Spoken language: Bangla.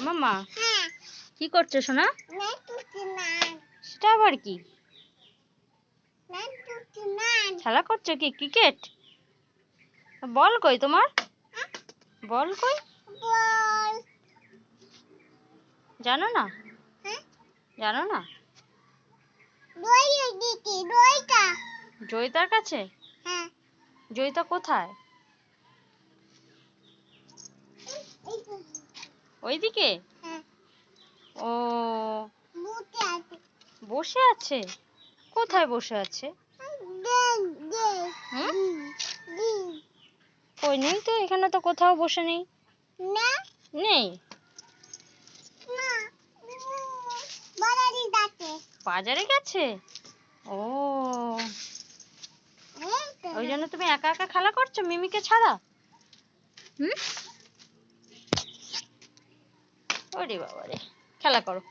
মামা কি করছো সোনা? সেটা আবার কি? খেলা করছো কি ক্রিকেট? বল কই তোমার? বল কই? জানো না? জানো না? জয়িতার কাছে? জয়িতা কোথায়? ওইদিকে? ও বসে আছে? কোথায় বসে আছে? কই নেই তো, এখানে তো কোথাও বসে নেই। নেই? বাজারে গেছে? ও ওই জন্য তুমি একা একা খেলা করছো মিমিকে ছাড়া? ওরে বাবারে, খেলা করো।